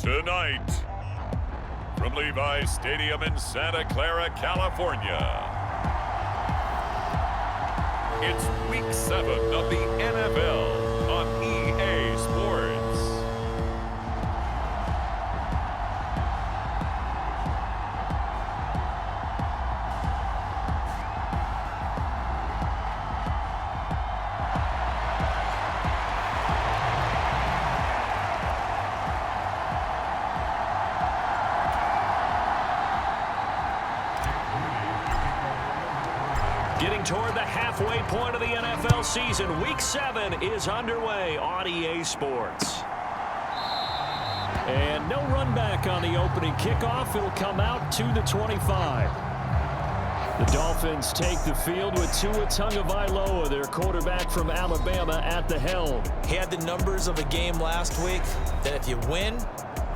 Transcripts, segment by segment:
Tonight, from Levi's Stadium in Santa Clara, California, it's Week 7 of the NFL on EA Sports. Getting toward the halfway point of the NFL season, Week 7 is underway on EA Sports. And no run back on the opening kickoff. It'll come out to the 25. The Dolphins take the field with Tua Tagovailoa, their quarterback from Alabama, at the helm. He had the numbers of a game last week that if you win,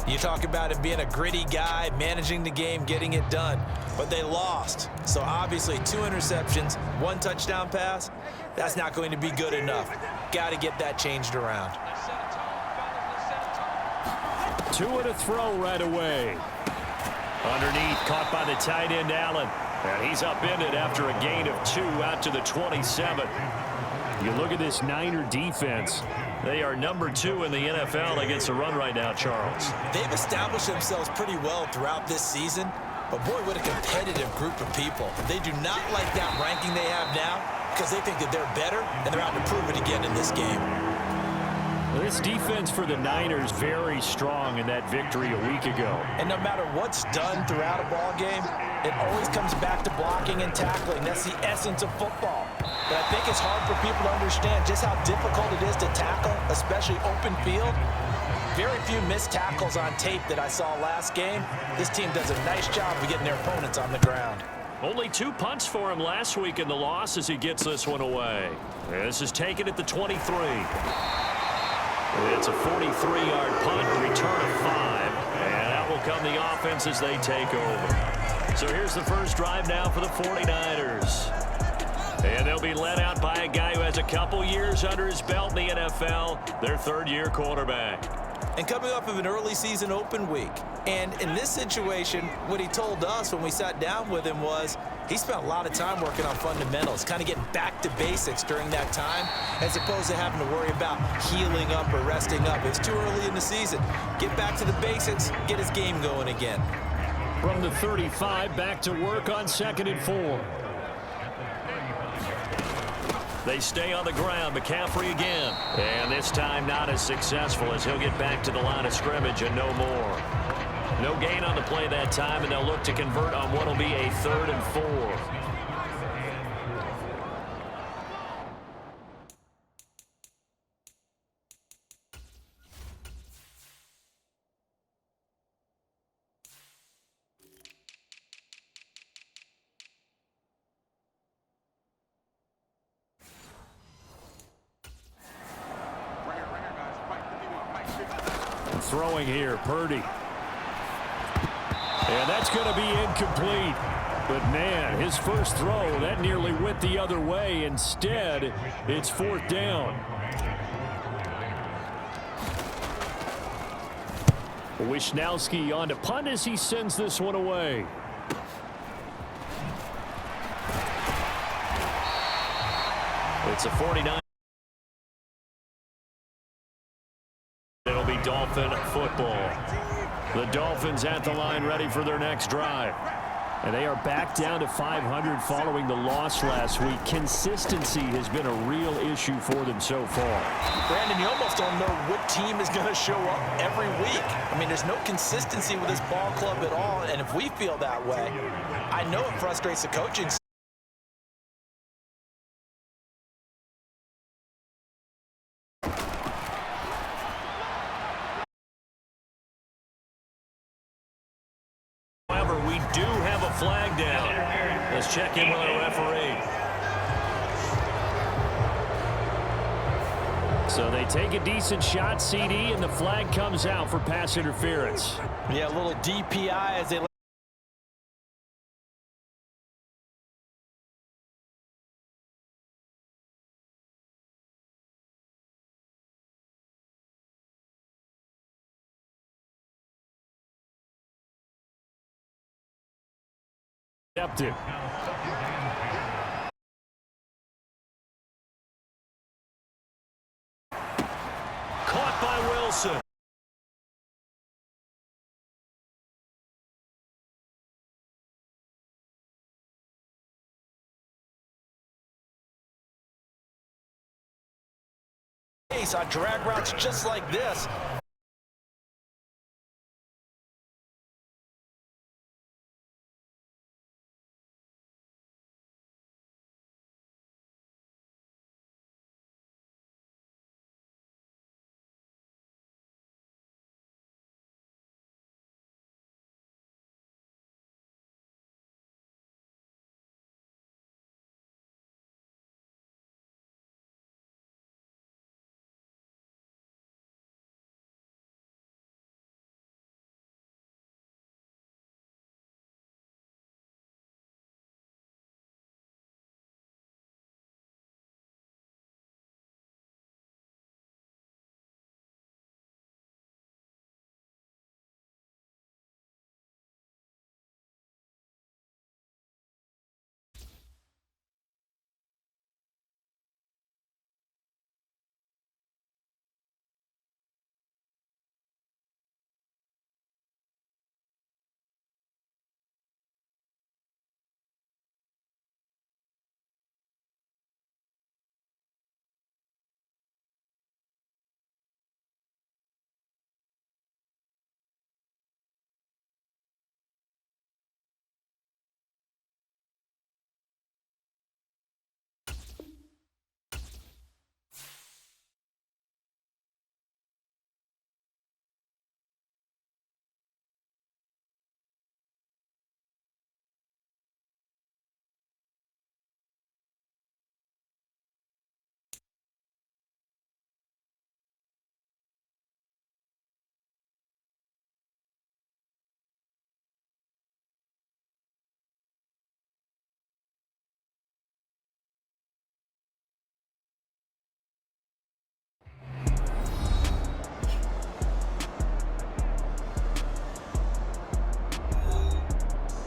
you talk about him being a gritty guy, managing the game, getting it done. But they lost. So obviously 2 interceptions, 1 touchdown pass, that's not going to be good enough. Got to get that changed around. Tua to throw right away. Underneath, caught by the tight end Allen. And he's upended after a gain of 2 out to the 27. You look at this Niner defense. They are number 2 in the NFL against the run right now, Charles. They've established themselves pretty well throughout this season. But boy, what a competitive group of people. They do not like that ranking they have now because they think that they're better, and they're out to prove it again in this game. This defense for the Niners very strong in that victory a week ago. And no matter what's done throughout a ball game, it always comes back to blocking and tackling. That's the essence of football. But I think it's hard for people to understand just how difficult it is to tackle, especially open field. Very few missed tackles on tape that I saw last game. This team does a nice job of getting their opponents on the ground. Only 2 punts for him last week in the loss as he gets this one away. This is taken at the 23. It's a 43-yard punt, return of 5, and out will come the offense as they take over. So here's the first drive now for the 49ers. And they'll be led out by a guy who has a couple years under his belt in the NFL, their 3rd-year quarterback. And coming off of an early season open week. And in this situation, what he told us when we sat down with him was he spent a lot of time working on fundamentals, kind of getting back to basics during that time, as opposed to having to worry about healing up or resting up. It's too early in the season. Get back to the basics, get his game going again. From the 35, back to work on 2nd and 4. They stay on the ground. McCaffrey again. And this time not as successful as he'll get back to the line of scrimmage and no more. No gain on the play that time, and they'll look to convert on what will be a 3rd and 4. Throwing here, Purdy. And that's going to be incomplete. But, man, his first throw, that nearly went the other way. Instead, it's 4th down. Wishnowski on to punt as he sends this one away. It's a 49. It'll be Dolphin football. The Dolphins at the line ready for their next drive. And they are back down to 500 following the loss last week. Consistency has been a real issue for them so far. Brandon, you almost don't know what team is going to show up every week. I mean, there's no consistency with this ball club at all. And if we feel that way, I know it frustrates the coaching staff. We do have a flag down. Let's check in with our referee. So they take a decent shot, CD, and the flag comes out for pass interference. Yeah, a little DPI as they Intercepted. Caught by Wilson. On drag routes just like this.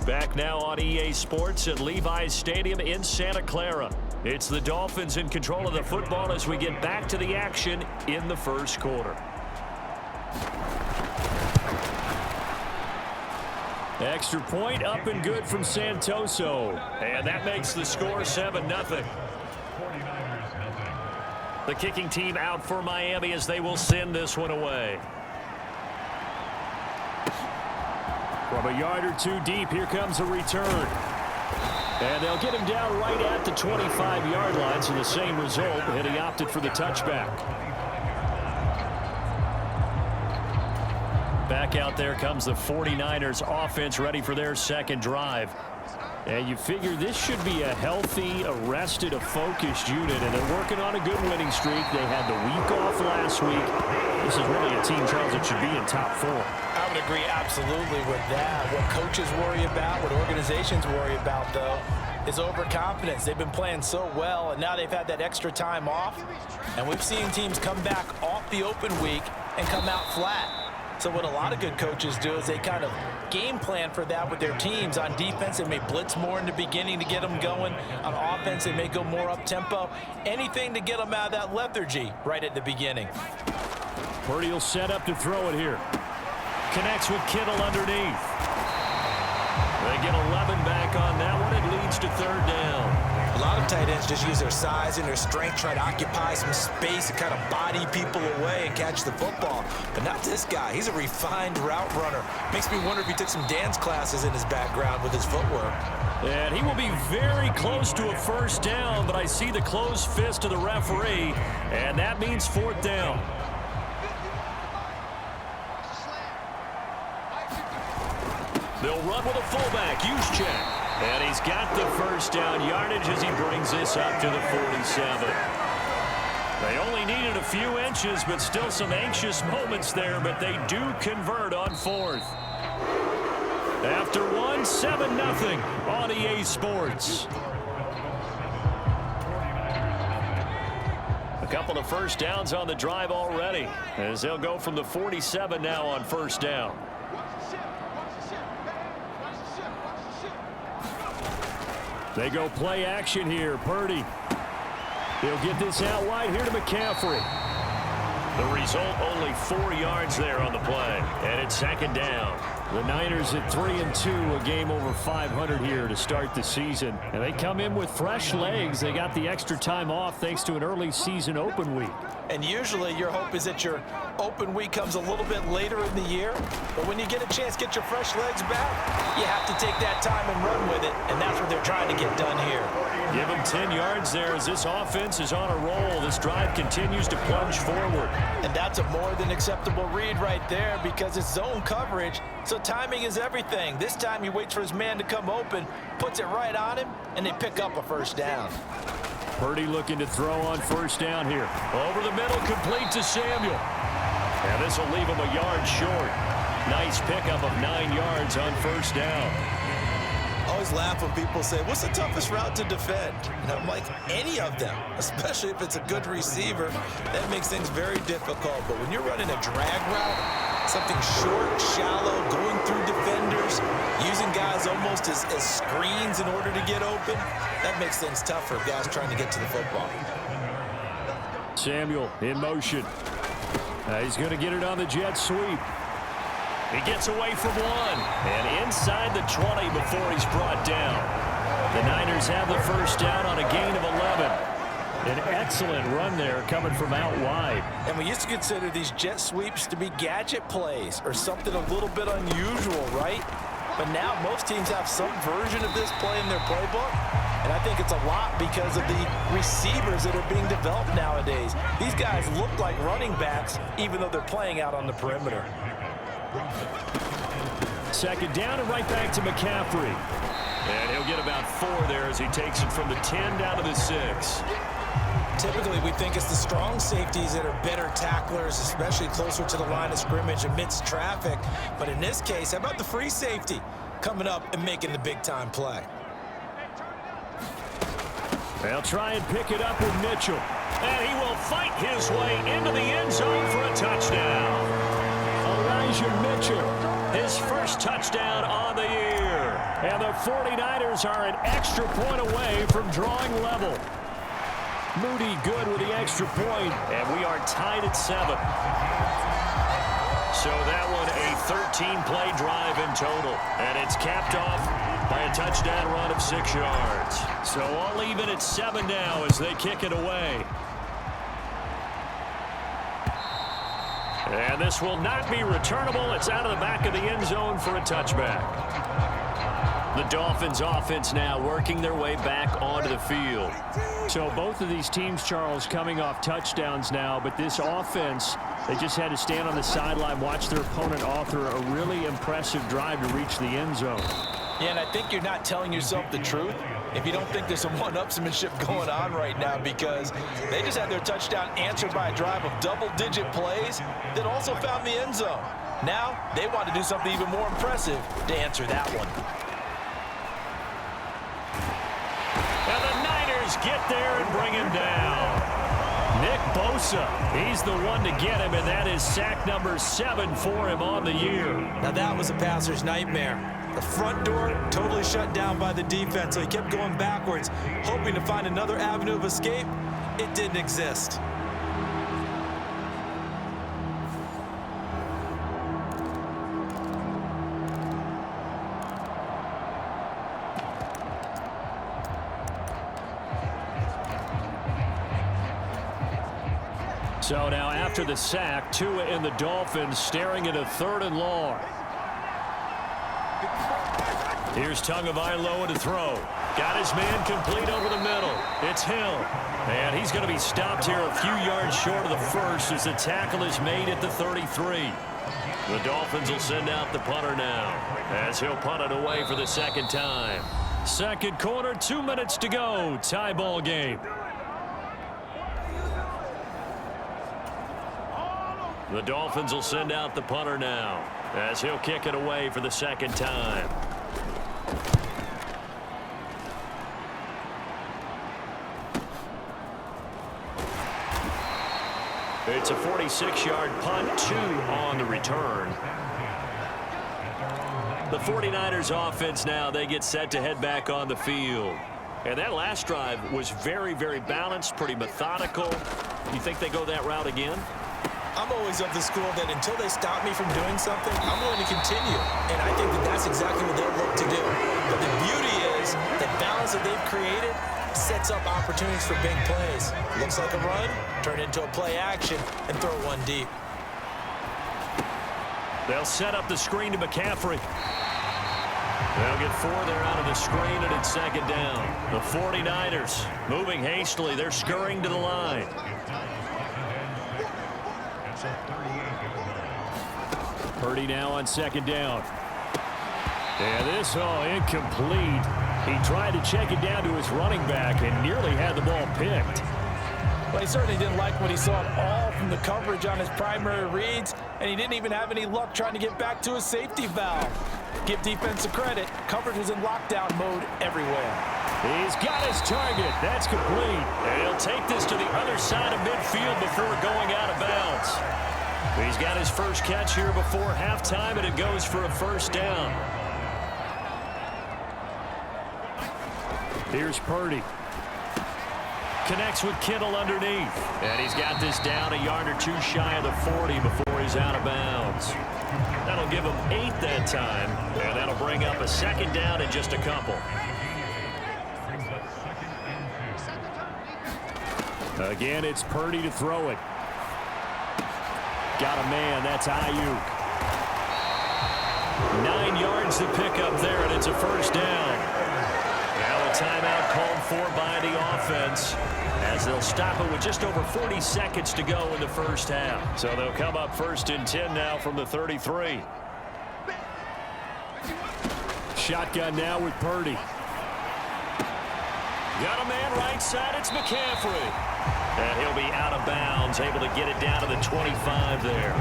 Back now on EA Sports at Levi's Stadium in Santa Clara. It's the Dolphins in control of the football as we get back to the action in the first quarter. Extra point up and good from Santoso. And that makes the score 7-0. The kicking team out for Miami as they will send this one away. From a yard or two deep, here comes a return. And they'll get him down right at the 25-yard line, so the same result, and he opted for the touchback. Back out there comes the 49ers offense ready for their second drive. And you figure this should be a healthy, arrested, a focused unit, and they're working on a good winning streak. They had the week off last week. This is really a team, Charles, that should be in top 4. I would agree absolutely with that. What coaches worry about, what organizations worry about, though, is overconfidence. They've been playing so well, and now they've had that extra time off. And we've seen teams come back off the open week and come out flat. So what a lot of good coaches do is they kind of game plan for that with their teams. On defense, they may blitz more in the beginning to get them going. On offense, they may go more up-tempo. Anything to get them out of that lethargy right at the beginning. Purdy will set up to throw it here. Connects with Kittle underneath. They get 11 back on that one. It leads to third down. A lot of tight ends just use their size and their strength, try to occupy some space and kind of body people away and catch the football. But not this guy. He's a refined route runner. Makes me wonder if he took some dance classes in his background with his footwork. And he will be very close to a first down, but I see the closed fist of the referee, and that means fourth down. They'll run with a fullback, Juszczyk. And he's got the first down yardage as he brings this up to the 47. They only needed a few inches, but still some anxious moments there, but they do convert on fourth. After one, 7-0 on EA Sports. A couple of first downs on the drive already, as they'll go from the 47 now on first down. They go play action here. Purdy. He'll get this out wide here to McCaffrey. The result, only 4 yards there on the play. And it's second down. The Niners at 3-2, a game over 500 here to start the season. And they come in with fresh legs. They got the extra time off thanks to an early season open week. And usually your hope is that your open week comes a little bit later in the year. But when you get a chance to get your fresh legs back, you have to take that time and run with it. And that's what they're trying to get done here. Give them 10 yards there as this offense is on a roll. This drive continues to plunge forward. And that's a more than acceptable read right there because it's zone coverage. So timing is everything. This time he waits for his man to come open, puts it right on him, and they pick up a first down. Purdy looking to throw on first down here. Over the middle, complete to Samuel. And this will leave him a yard short. Nice pickup of 9 yards on first down. I always laugh when people say, what's the toughest route to defend? And I'm like, any of them, especially if it's a good receiver. That makes things very difficult. But when you're running a drag route, something short, shallow, going through defenders, using guys almost as screens in order to get open, that makes things tough for guys trying to get to the football. Samuel in motion. He's going to get it on the jet sweep. He gets away from one. And inside the 20 before he's brought down. The Niners have the first down on a gain of 11. An excellent run there coming from out wide. And we used to consider these jet sweeps to be gadget plays or something a little bit unusual, right? But now most teams have some version of this play in their playbook. And I think it's a lot because of the receivers that are being developed nowadays. These guys look like running backs even though they're playing out on the perimeter. Second down and right back to McCaffrey. And he'll get about 4 there as he takes it from the 10 down to the 6. Typically, we think it's the strong safeties that are better tacklers, especially closer to the line of scrimmage amidst traffic. But in this case, how about the free safety coming up and making the big-time play? They'll try and pick it up with Mitchell. And he will fight his way into the end zone for a touchdown. Elijah Mitchell, his first touchdown on the year. And the 49ers are an extra point away from drawing level. Moody good with the extra point, and we are tied at 7. So that one a 13-play drive in total, and it's capped off by a touchdown run of 6 yards. So all even at 7 now as they kick it away. And this will not be returnable. It's out of the back of the end zone for a touchback. The Dolphins offense now working their way back onto the field. So both of these teams, Charles, coming off touchdowns now, but this offense, they just had to stand on the sideline, watch their opponent author a really impressive drive to reach the end zone. Yeah, and I think you're not telling yourself the truth if you don't think there's some one-upsmanship going on right now, because they just had their touchdown answered by a drive of double-digit plays that also found the end zone. Now they want to do something even more impressive to answer that one. And the Niners get there and bring him down. Nick Bosa, he's the one to get him, and that is sack number 7 for him on the year. Now that was a passer's nightmare. The front door totally shut down by the defense, so he kept going backwards, hoping to find another avenue of escape. It didn't exist. So now after the sack, Tua and the Dolphins staring at a 3rd and long. Here's Tagovailoa to throw. Got his man complete over the middle. It's Hill. And he's going to be stopped here a few yards short of the first as the tackle is made at the 33. The Dolphins will send out the punter now as he'll punt it away for the second time. Second quarter, 2 minutes to go. Tie ball game. The Dolphins will send out the punter now as he'll kick it away for the second time. It's a 46-yard punt, 2 on the return. The 49ers offense now, they get set to head back on the field. And that last drive was very, very balanced, pretty methodical. You think they go that route again? I'm always of the school that until they stop me from doing something, I'm going to continue. And I think that that's exactly what they'll look to do. But the beauty is the balance that they've created sets up opportunities for big plays. Looks like a run, turn into a play action, and throw one deep. They'll set up the screen to McCaffrey. They'll get 4 there out of the screen, and it's second down. The 49ers moving hastily. They're scurrying to the line. Purdy now on second down. And this, incomplete. He tried to check it down to his running back and nearly had the ball picked. Well, he certainly didn't like what he saw at all from the coverage on his primary reads, and he didn't even have any luck trying to get back to his safety valve. Give defense a credit. Coverage was in lockdown mode everywhere. He's got his target. That's complete. And he'll take this to the other side of midfield before going out of bounds. He's got his first catch here before halftime, and it goes for a first down. Here's Purdy. Connects with Kittle underneath. And he's got this down a yard or 2 shy of the 40 before he's out of bounds. That'll give him 8 that time, and that'll bring up a second down in just a couple. Again, it's Purdy to throw it. Got a man. That's Ayuk. 9 yards to pick up there, and it's a first down. Now a timeout called for by the offense, as they'll stop it with just over 40 seconds to go in the first half. So they'll come up first and 10 now from the 33. Shotgun now with Purdy. Got a man right side. It's McCaffrey. And he'll be out of bounds, able to get it down to the 25 there.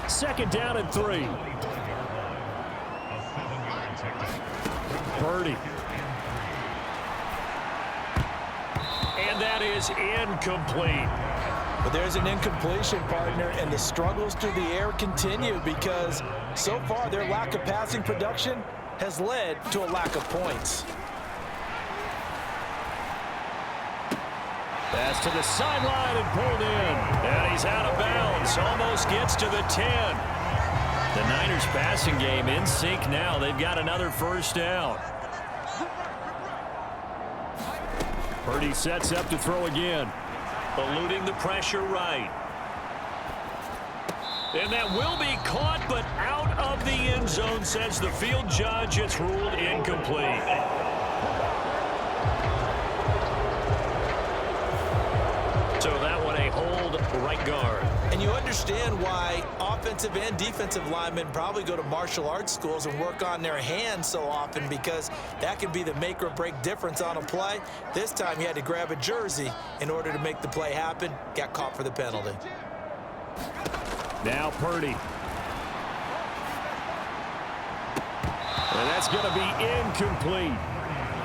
Second down and 3. Purdy. And that is incomplete. But there's an incompletion, partner, and the struggles through the air continue because so far their lack of passing production has led to a lack of points. Pass to the sideline and pulled in. And he's out of bounds. Almost gets to the 10. The Niners passing game in sync now. They've got another first down. Purdy sets up to throw again. Eluding the pressure right. And that will be caught, but out of the end zone, says the field judge. It's ruled incomplete. So that one a hold right guard. And you understand why offensive and defensive linemen probably go to martial arts schools and work on their hands so often, because that can be the make or break difference on a play. This time he had to grab a jersey in order to make the play happen. Got caught for the penalty. Now Purdy. And that's going to be incomplete.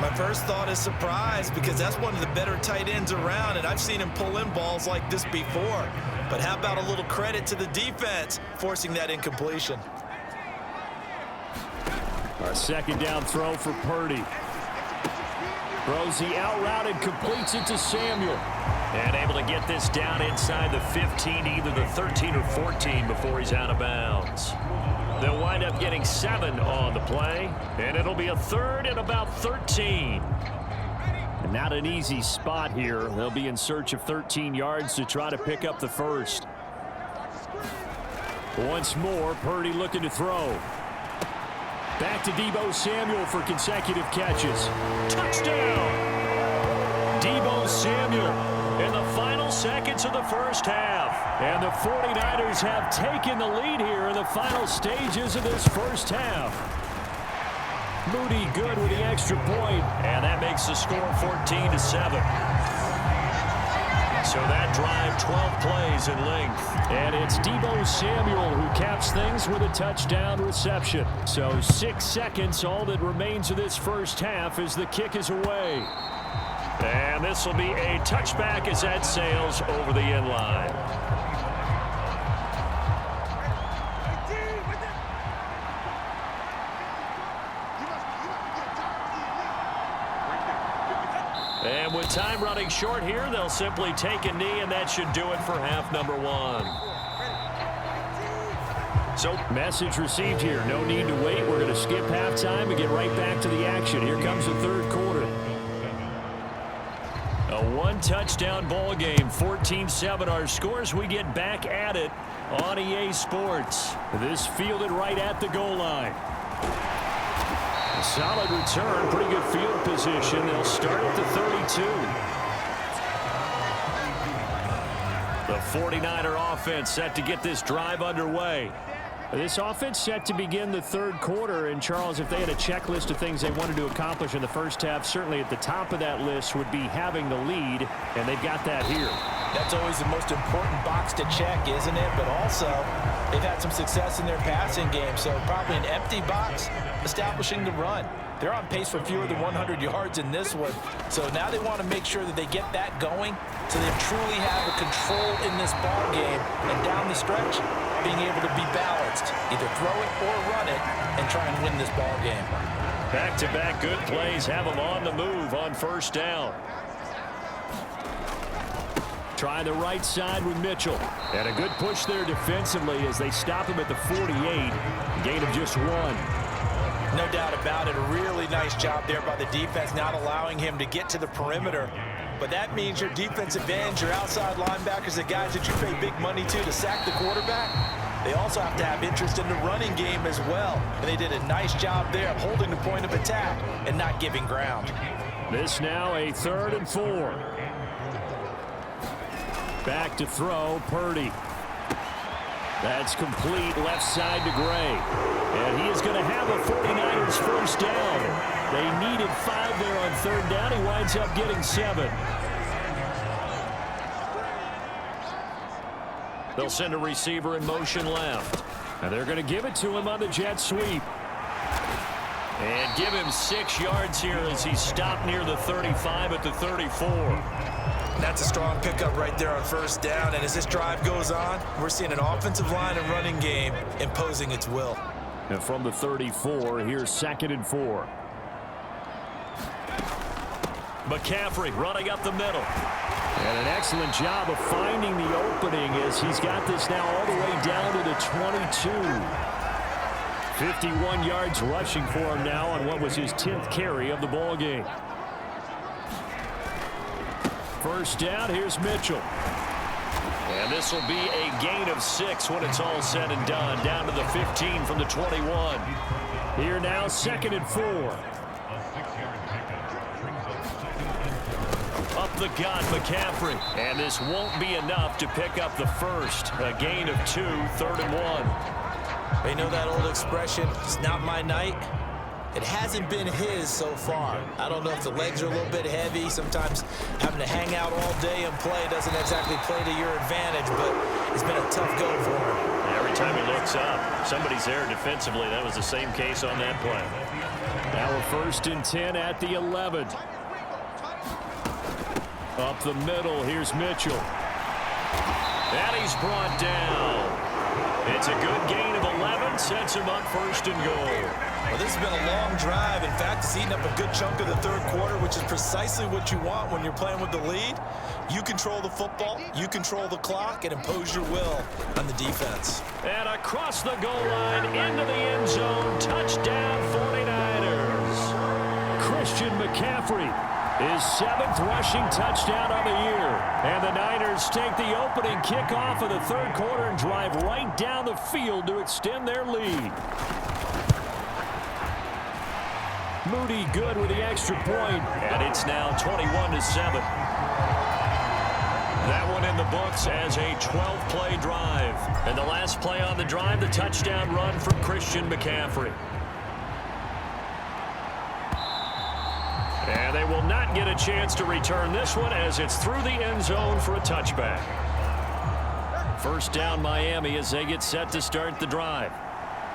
My first thought is surprise, because that's one of the better tight ends around, and I've seen him pull in balls like this before. But how about a little credit to the defense forcing that incompletion? A second down throw for Purdy. Throws the out route and completes it to Samuel. And able to get this down inside the 15, either the 13 or 14 before he's out of bounds. They'll wind up getting 7 on the play, and it'll be a third and about 13. And not an easy spot here. They'll be in search of 13 yards to try to pick up the first. Once more, Purdy looking to throw. Back to Deebo Samuel for consecutive catches. Touchdown! Deebo Samuel in the final seconds of the first half. And the 49ers have taken the lead here in the final stages of this first half. Moody good with the extra point, and that makes the score 14-7. So that drive, 12 plays in length. And it's Deebo Samuel who caps things with a touchdown reception. So 6 seconds, all that remains of this first half as the kick is away. And this will be a touchback as that sails over the end line. time running short here. They'll simply take a knee, and that should do it for half number one. So, message received here. No need to wait. We're going to skip halftime and get right back to the action. Here comes the third quarter. A one-touchdown ball game, 14-7 our scores. We get back at it on EA Sports. This fielded right at the goal line. A solid return, pretty good field position. They'll start at the 32. The 49er offense set to get this drive underway. This offense set to begin the third quarter. And, Charles, if they had a checklist of things they wanted to accomplish in the first half, certainly at the top of that list would be having the lead, and they've got that here. That's always the most important box to check, isn't it? But also, they've had some success in their passing game, so probably an empty box establishing the run. They're on pace for fewer than 100 yards in this one. So now they want to make sure that they get that going so they truly have a control in this ball game. And down the stretch, being able to be balanced. Either throw it or run it and try and win this ball game. Back-to-back good plays have them on the move on first down. Try the right side with Mitchell. And a good push there defensively as they stop him at the 48. Gain of just one. No doubt about it. A really nice job there by the defense, not allowing him to get to the perimeter. But that means your defensive ends, your outside linebackers, the guys that you pay big money to sack the quarterback, they also have to have interest in the running game as well. And they did a nice job there of holding the point of attack and not giving ground. This now a 3rd and 4. Back to throw, Purdy. That's complete left side to Gray. And he is going to have a 49ers first down. They needed 5 there on 3rd down. He winds up getting 7. They'll send a receiver in motion left. And they're going to give it to him on the jet sweep. And give him 6 yards here as he stopped near the 35 at the 34. That's a strong pickup right there on first down. And as this drive goes on, we're seeing an offensive line and running game imposing its will. And from the 34, here's 2nd and 4. McCaffrey running up the middle. And an excellent job of finding the opening as he's got this now all the way down to the 22. 51 yards rushing for him now on what was his 10th carry of the ball game. First down, here's Mitchell. And this will be a gain of 6 when it's all said and done. Down to the 15 from the 21. Here now, 2nd and 4. Up the gut, McCaffrey. And this won't be enough to pick up the first. A gain of 2, 3rd and 1. You know that old expression, it's not my night? It hasn't been his so far. I don't know if the legs are a little bit heavy. Sometimes having to hang out all day and play doesn't exactly play to your advantage, but it's been a tough go for him. Every time he looks up, somebody's there defensively. That was the same case on that play. Now a 1st and 10 at the 11. Up the middle, here's Mitchell. And he's brought down. It's a good gain of 11, sets him up 1st and goal. Well, this has been a long drive. In fact, it's eaten up a good chunk of the 3rd quarter, which is precisely what you want when you're playing with the lead. You control the football, you control the clock, and impose your will on the defense. And across the goal line, into the end zone, touchdown 49ers. Christian McCaffrey. His 7th rushing touchdown of the year. And the Niners take the opening kickoff of the 3rd quarter and drive right down the field to extend their lead. Moody good with the extra point. And it's now 21-7. That one in the books as a 12-play drive. And the last play on the drive, the touchdown run from Christian McCaffrey. And they will not get a chance to return this one as it's through the end zone for a touchback. First down Miami as they get set to start the drive.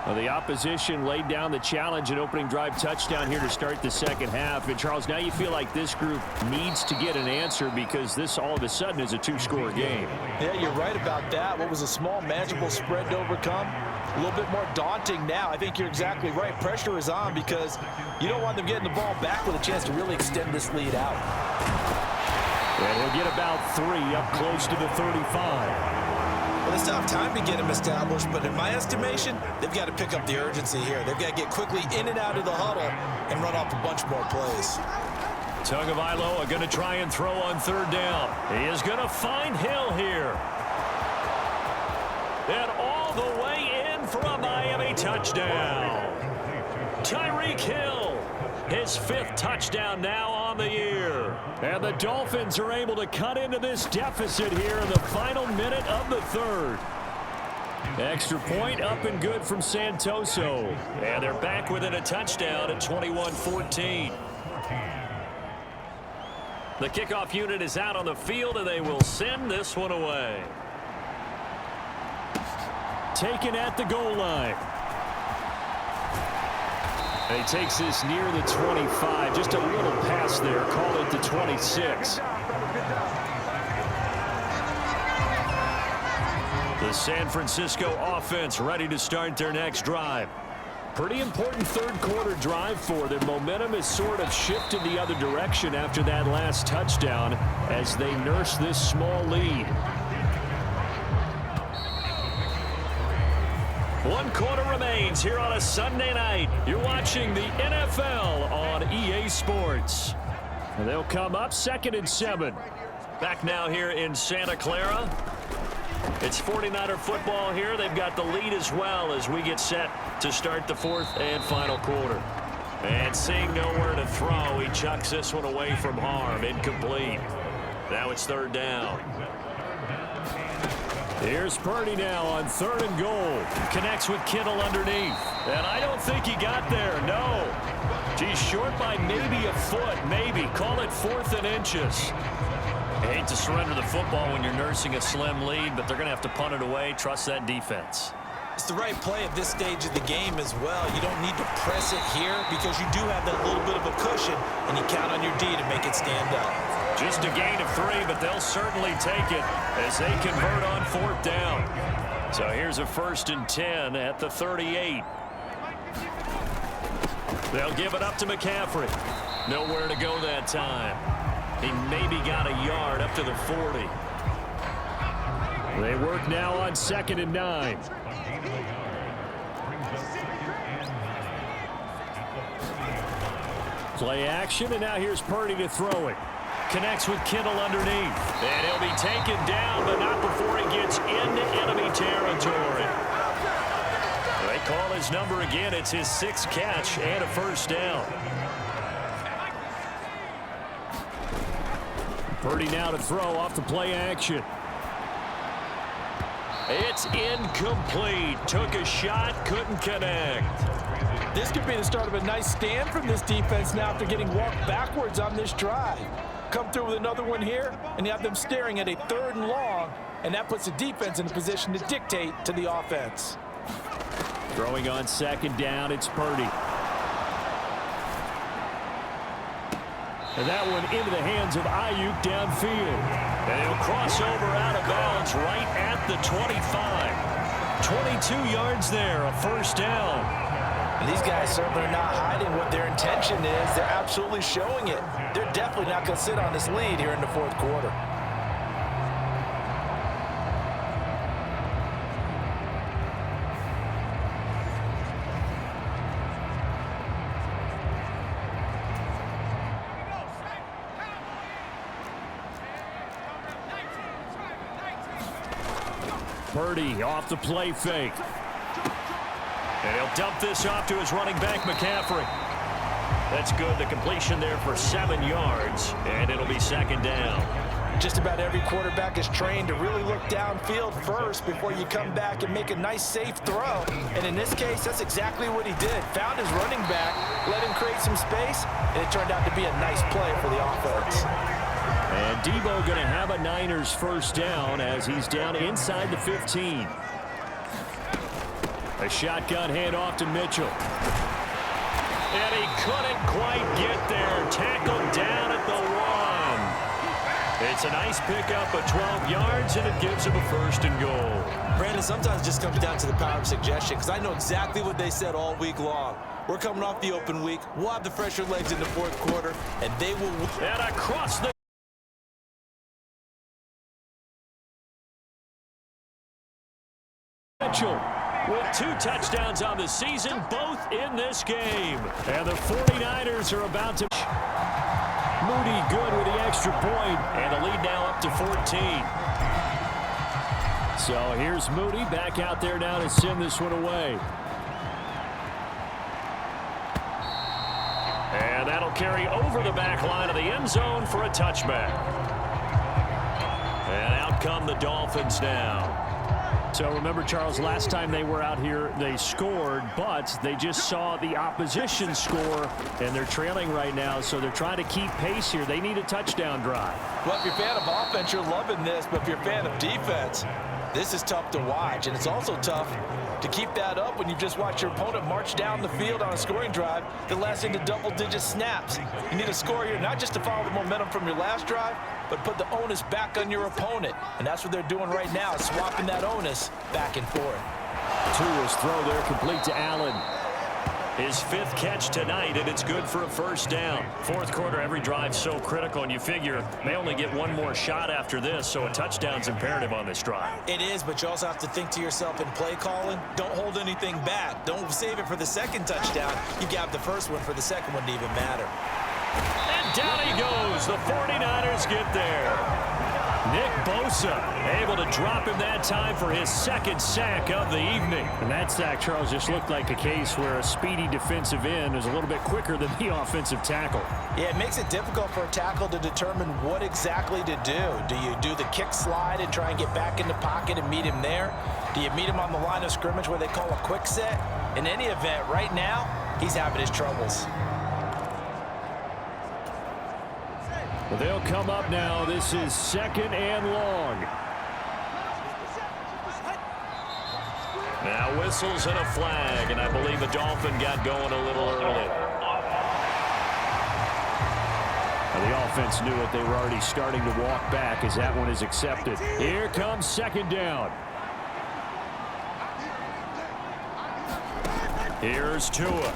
Well, the opposition laid down the challenge and opening drive touchdown here to start the 2nd half. And, Charles, now you feel like this group needs to get an answer because this all of a sudden is a 2-score game. Yeah, you're right about that. What was a small, manageable spread to overcome? A little bit more daunting now. I think you're exactly right. Pressure is on because you don't want them getting the ball back with a chance to really extend this lead out. And he'll get about 3 up close to the 35. Well, they still have time to get him established, but in my estimation, they've got to pick up the urgency here. They've got to get quickly in and out of the huddle and run off a bunch more plays. Tagovailoa going to try and throw on 3rd down. He is going to find Hill here. And all the way in for a Miami touchdown. Tyreek Hill, his 5th touchdown now on the year. And the Dolphins are able to cut into this deficit here in the final minute of the 3rd. Extra point up and good from Santoso. And they're back within a touchdown at 21-14. The kickoff unit is out on the field, and they will send this one away. Taken at the goal line. And he takes this near the 25. Just a little pass there. Call it the 26. The San Francisco offense ready to start their next drive. Pretty important 3rd quarter drive for them. Momentum has sort of shifted the other direction after that last touchdown as they nurse this small lead. 1 quarter remains here on a Sunday night. You're watching the NFL on EA Sports. And they'll come up 2nd and 7. Back now here in Santa Clara. It's 49er football here. They've got the lead as well as we get set to start the 4th and final quarter. And seeing nowhere to throw, he chucks this one away from harm. Incomplete. Now it's 3rd down. Here's Purdy now on 3rd and goal. Connects with Kittle underneath. And I don't think he got there. No. He's short by maybe a foot. Maybe. Call it 4th and inches. I hate to surrender the football when you're nursing a slim lead, but they're going to have to punt it away. Trust that defense. It's the right play at this stage of the game as well. You don't need to press it here because you do have that little bit of a cushion, and you count on your D to make it stand up. Just a gain of 3, but they'll certainly take it as they convert on 4th down. So here's a 1st and 10 at the 38. They'll give it up to McCaffrey. Nowhere to go that time. He maybe got a yard up to the 40. They work now on 2nd and 9. Play action, and now here's Purdy to throw it. Connects with Kittle underneath. And he'll be taken down, but not before he gets into enemy territory. They call his number again. It's his 6th catch and a 1st down. Purdy now to throw off the play action. It's incomplete. Took a shot, couldn't connect. This could be the start of a nice stand from this defense now after getting walked backwards on this drive. Come through with another one here, and you have them staring at a 3rd and long, and that puts the defense in a position to dictate to the offense. Throwing on 2nd down, it's Purdy. And that one into the hands of Ayuk downfield. And he'll cross over out of bounds right at the 25. 22 yards there, a 1st down. And these guys certainly are not hiding what their intention is. They're absolutely showing it. They're definitely not going to sit on this lead here in the 4th quarter. Purdy off the play fake. And he'll dump this off to his running back, McCaffrey. That's good. The completion there for 7 yards, and it'll be 2nd down. Just about every quarterback is trained to really look downfield first before you come back and make a nice, safe throw. And in this case, that's exactly what he did. Found his running back, let him create some space, and it turned out to be a nice play for the offense. And Debo going to have a Niners 1st down as he's down inside the 15. A shotgun handoff to Mitchell. And he couldn't quite get there. Tackled down at the 1. It's a nice pickup of 12 yards, and it gives him a 1st and goal. Brandon, sometimes it just comes down to the power of suggestion, because I know exactly what they said all week long. We're coming off the open week. We'll have the fresher legs in the 4th quarter, and they will... And across the Mitchell with 2 touchdowns on the season, both in this game. And the 49ers are about to... Moody good with the extra point, and the lead now up to 14. So here's Moody back out there now to send this one away. And that'll carry over the back line of the end zone for a touchback. And out come the Dolphins now. So remember, Charles, last time they were out here, they scored, but they just saw the opposition score, and they're trailing right now, so they're trying to keep pace here. They need a touchdown drive. Well, if you're a fan of offense, you're loving this, but if you're a fan of defense, this is tough to watch, and it's also tough to keep that up when you just watch your opponent march down the field on a scoring drive that lasts into double-digit snaps. You need a score here, not just to follow the momentum from your last drive, but put the onus back on your opponent. And that's what they're doing right now, swapping that onus back and forth. Tua's throw there complete to Allen. His 5th catch tonight, and it's good for a first down. 4th quarter, every drive's so critical, and you figure may only get one more shot after this, so a touchdown's imperative on this drive. It is, but you also have to think to yourself in play calling, don't hold anything back. Don't save it for the second touchdown. You got the first one for the second one to even matter. And down he goes. The 49ers get there. Nick Bosa able to drop him that time for his 2nd sack of the evening. And that sack, Charles, just looked like a case where a speedy defensive end is a little bit quicker than the offensive tackle. Yeah, it makes it difficult for a tackle to determine what exactly to do. Do you do the kick slide and try and get back in the pocket and meet him there? Do you meet him on the line of scrimmage where they call a quick set? In any event, right now, he's having his troubles. Well, they'll come up now. This is 2nd and long. Now whistles and a flag, and I believe the Dolphin got going a little early. Well, the offense knew it. They were already starting to walk back as that one is accepted. Here comes 2nd down. Here's Tua.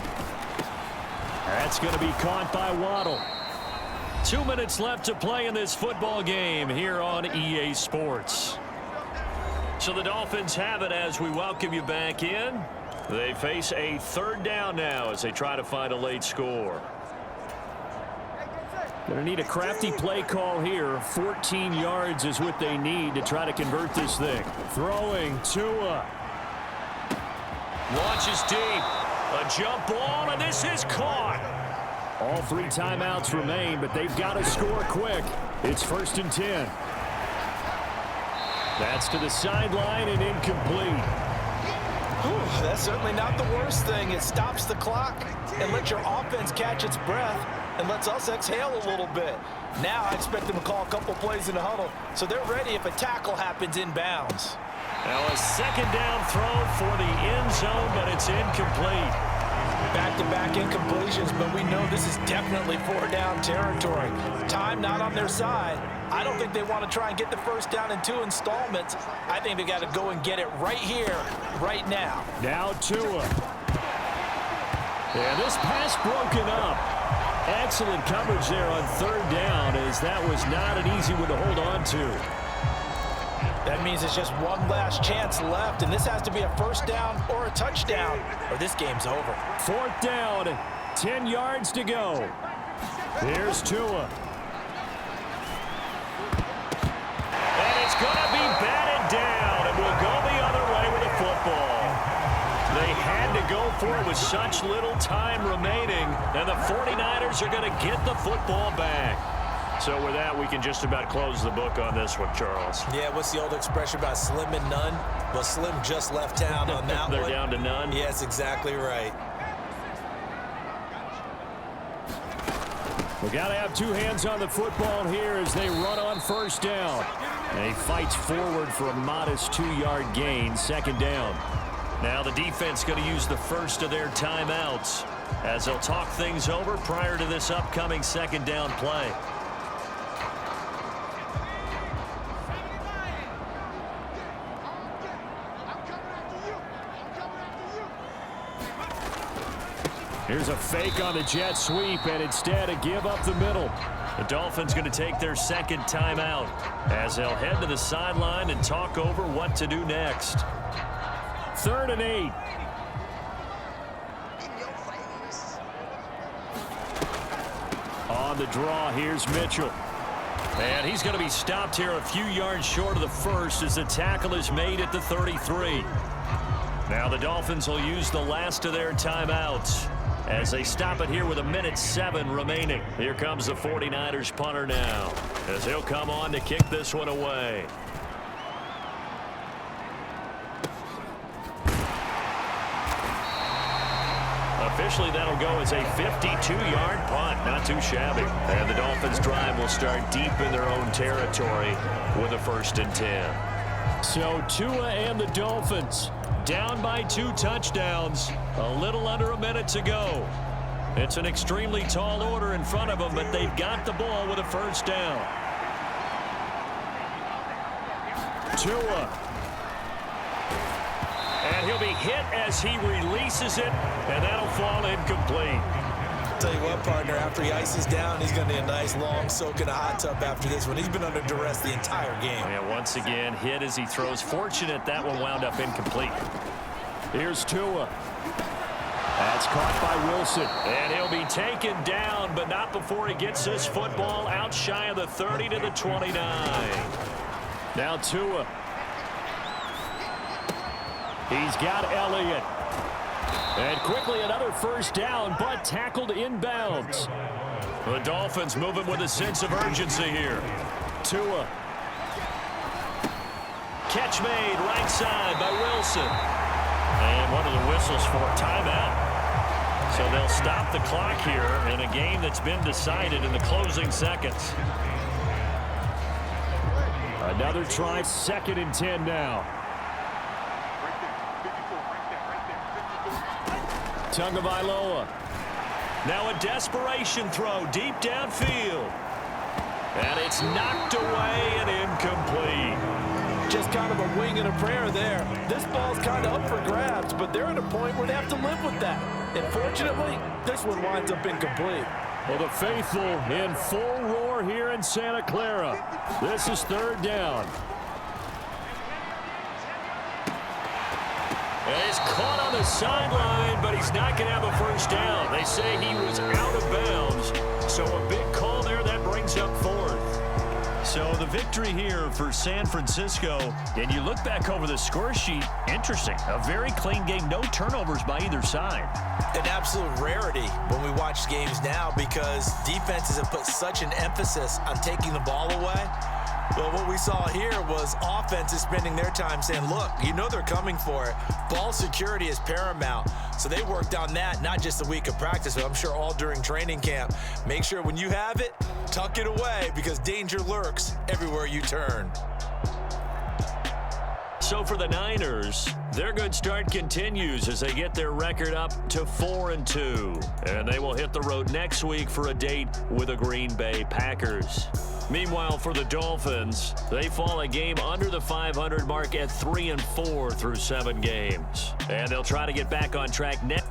That's going to be caught by Waddle. 2 minutes left to play in this football game here on EA Sports. So the Dolphins have it as we welcome you back in. They face a 3rd down now as they try to find a late score. Going to need a crafty play call here. 14 yards is what they need to try to convert this thing. Throwing Tua. Launches deep. A jump ball, and this is caught. All 3 timeouts remain, but they've got to score quick. It's 1st and 10. That's to the sideline and incomplete. Whew, that's certainly not the worst thing. It stops the clock and lets your offense catch its breath and lets us exhale a little bit. Now I expect them to call a couple plays in the huddle so they're ready if a tackle happens inbounds. Now a 2nd down throw for the end zone, but it's incomplete. Back-to-back incompletions, but we know this is definitely 4-down territory. Time not on their side. I don't think they want to try and get the first down in 2 installments. I think they got to go and get it right here, right now. Now Tua. Yeah, this pass broken up. Excellent coverage there on 3rd down, as that was not an easy one to hold on to. That means it's just one last chance left, and this has to be a first down or a touchdown, or this game's over. 4th down, 10 yards to go. Here's Tua. And it's going to be batted down, and we'll go the other way with the football. They had to go for it with such little time remaining, and the 49ers are going to get the football back. So with that, we can just about close the book on this one, Charles. Yeah, what's the old expression about slim and none? Well, Slim just left town on that They're one. down to none? Yes, exactly right. We got to have 2 hands on the football here as they run on 1st down. And he fights forward for a modest 2-yard gain, 2nd down. Now the defense going to use the first of their timeouts as they'll talk things over prior to this upcoming 2nd down play. Here's a fake on the jet sweep, and instead a give up the middle. The Dolphins going to take their 2nd timeout as they'll head to the sideline and talk over what to do next. 3rd and 8. On the draw, here's Mitchell. And he's going to be stopped here a few yards short of the first as the tackle is made at the 33. Now the Dolphins will use the last of their timeouts as they stop it here with 1:07 remaining. Here comes the 49ers punter now as he'll come on to kick this one away. Officially, that'll go as a 52-yard punt. Not too shabby. And the Dolphins' drive will start deep in their own territory with a 1st and 10. So Tua and the Dolphins down by 2 touchdowns. A little under a minute to go. It's an extremely tall order in front of them, but they've got the ball with a 1st down. Tua. And he'll be hit as he releases it, and that'll fall incomplete. Tell you what, partner, after he ices down, he's going to need a nice long soak in a hot tub after this one. He's been under duress the entire game. And once again, hit as he throws. Fortunate that one wound up incomplete. Here's Tua. That's caught by Wilson. And he'll be taken down, but not before he gets this football out shy of the 30 to the 29. Now Tua. He's got Elliott. And quickly another 1st down, but tackled inbounds. The Dolphins moving with a sense of urgency here. Tua. Catch made right side by Wilson. And one of the whistles for a timeout. So they'll stop the clock here in a game that's been decided in the closing seconds. Another try, 2nd and 10 now. Tagovailoa. Now a desperation throw deep downfield. And it's knocked away and incomplete. Just kind of a wing and a prayer there. This ball's kind of up for grabs, but they're at a point where they have to live with that. Unfortunately, this one winds up incomplete. Well, the faithful in full roar here in Santa Clara. This is 3rd down. And he's caught on the sideline, but he's not going to have a 1st down. They say he was out of bounds. So a big call there that brings up 4th. So the victory here for San Francisco. And you look back over the score sheet, interesting. A very clean game, no turnovers by either side. An absolute rarity when we watch games now because defenses have put such an emphasis on taking the ball away. Well, what we saw here was offenses spending their time saying, look, you know they're coming for it. Ball security is paramount. So they worked on that, not just a week of practice, but I'm sure all during training camp. Make sure when you have it, tuck it away because danger lurks everywhere you turn. So for the Niners, their good start continues as they get their record up to 4-2. And they will hit the road next week for a date with the Green Bay Packers. Meanwhile, for the Dolphins, they fall a game under the 500 mark at 3-4 through 7 games. And they'll try to get back on track next.